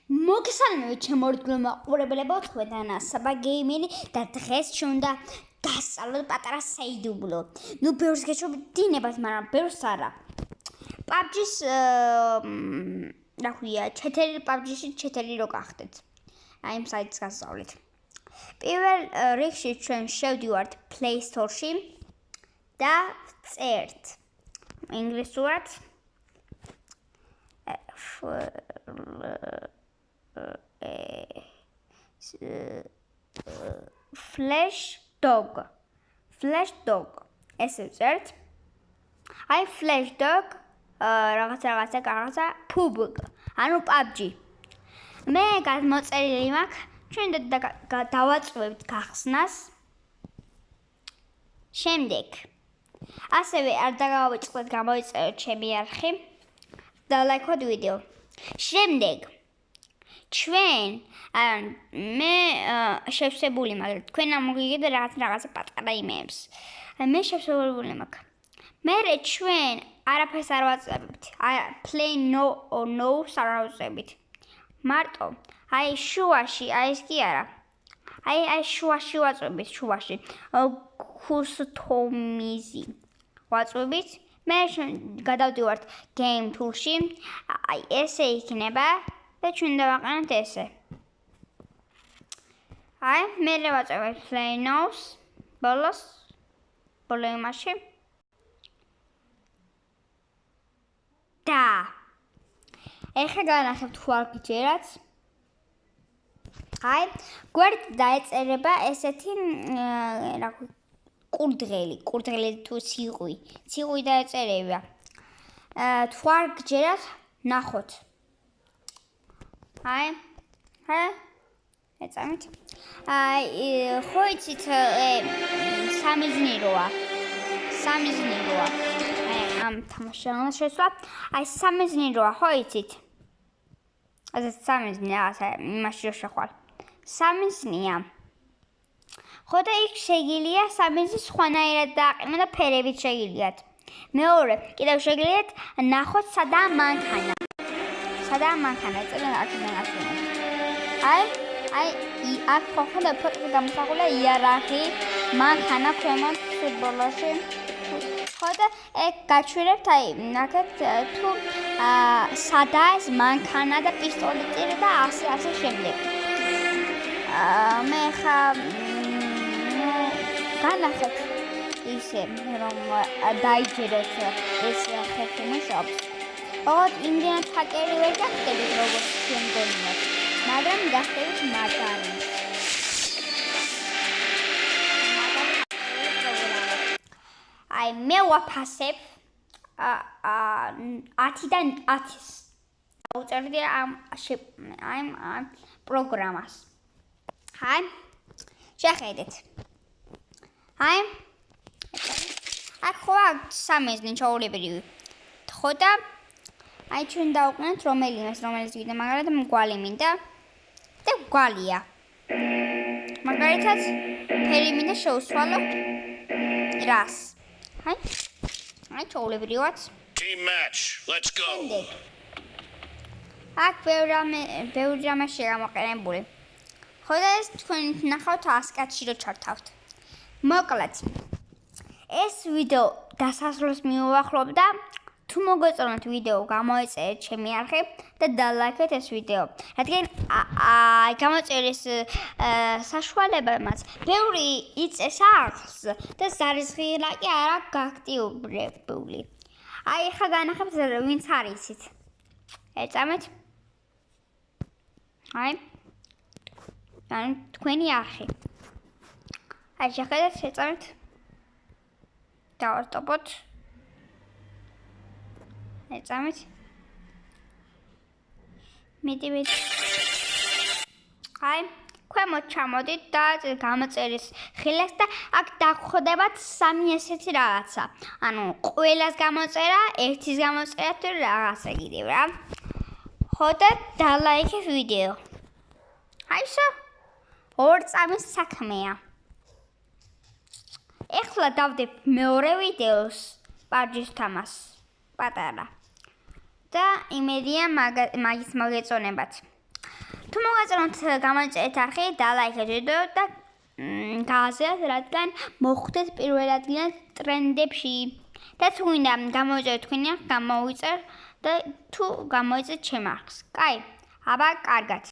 მოგესალმებით ჩემო ორგულო მაყურებლებო, თქვენთან საბა გეიმერი და დღეს უნდა გასწავლოთ პატარა საიდუმლო. ნუ ბევრს გეშობ დინებას, მაგრამ ბევრს არა. PUBG-ს რა ქვია, 4 PUBG-ში 4 რო გახდეთ. აი ამ საიტს გასწავლეთ. პირველ რიგში ჩვენ შევდივართ Play Store-ში და წერთ ინგლისურად Flash Dog. ესე ვწერთ. აი Flash Dog რაღაცა PUBG. ანუ PUBG. მე გადმოწერილი მაქვს. ჩვენ დავაწვევთ გახსნას. შემდეგ ასევე არ დაგავიწყდეთ გამოიწეროთ ჩემი არხი და ლაიქოთ ვიდეო. შემდეგ ჩვენ მე შევსებული მაგრამ თქვენ ამოგიგეთ რაღაცა პატარა იმეებს. მე შევსებული მაქვს. მერე ჩვენ არაფერს არ ვაწვევთ. Play no-ს არ ვაწვევთ. მარტო აი შუაში, აი ეს კი არა. აი შუაში ვაწვევთ, შუაში. Customize ვაწვევთ. მე გადავდივართ game tool-ში. აი ესე იქნება და ჩვენ დავაყენოთ ესე. აი მე ვაწვევთ Play no-ს ბოლოს იმაში. და ეხლა განახებთ თუ არ გიჯერათ. აი გვერდ დაეწერება ესეთი რა კურდღელი თუ ციყვი დაეწერება. თუ არ გჯერათ ნახოთ. აი ეწამით. ხო იცით სამიზნიროა. ამ თამაშს შესვლა. აი სამიზნიროა, ხო იცით? ასე სამიზნე რაღაცა იმაში შეხვალ. სამიზნეა. ხო და იქ შეგიძლია სამიზნე სხვანაირად დააყენო და ფერებით შეგიძლიათ. მეორე, კიდევ შეგიძლიათ ნახოთ სადაა მანქანა. ეწერა აქედან აკეთებთ. აი აქ ხო და ფოტოზე გამოსახულია იარაღი, მანქანა ქვემოთ ბოლოში. ხო და ეგ გაჩვირებთ აი ნახეთ თუ სადაა ეს მანქანა და პისტოლეტი და ასე შემდეგ. მე ხა განახეთ ისე რომ დაიჯეროთ ეს ხერხი მუშაობს. ოღონდ იმდენად ჰაკერი ვერ გახდებით როგორც ჩვენ გონიათ, მაგრამ გახდებით მაგარი. აი მე ვაფასებ 10-დან 10-ს. უწერდი ამ პროგრამას. აი შეხედეთ. აი აქ ხო სამიზნე ჩაოლებრივი. ხო და აი ჩვენ დავყენოთ რომელიც ვიდა მაგალითად მგვალი მინდა და მგვალია. მაგალითად ფერი მინდა შევსვალო რას. აი ჩაოლებრივად. Team match. Let's go. აქ ბევრი რამე შეამოყენებული. ხო და ეს თქვენ ნახავთ 100 კაცში რო ჩართავთ. მოკლედ ეს ვიდეო დასასრულს მივუახლოვ და თუ მოგეწონათ ვიდეო გამოიწერეთ ჩემი არხი და დალაიქეთ ეს ვიდეო. რადგან გამოწერის საშუალებამაც ბევრი იწეს არხს და ზარისხილა კი არ აქვს გააქტიურებული. აი ხა განახებთ ვინც არ იცით. ეწამეთ. აი თქვენი არხი. აი შეხედეთ ეწამეთ. დავასტოპოთ. ეწამეთ. მეტი. აი ქვემოთ ჩამოდით და გამოწერის ხილას და აქ დაგხვდებათ 3 ესეთი რაღაცა. ანუ ყველას გამოწერა, ერთის გამოწერა თუ რაღაცა კიდევ რა. ხო და დალაიქეთ ვიდეო. აიშო 2 წამის საქმეა. ეხლა დავდებ მეორე ვიდეოს PUBG-ს თამაშს. პატარა. და იმედია მაგის მოგეწონებათ. თუ მოგაწონთ გამოიწერეთ არხი და ლაიქეთ ვიდეო და გააზრდეთ რადგან მოხვდეთ პირველ ადგილად ტრენდებში და თუ გინდა გამოიწერეთ თქვენი არხი გამოიწერ და თუ გამოიწეთ ჩემ არხს. კაი, აბა კარგად.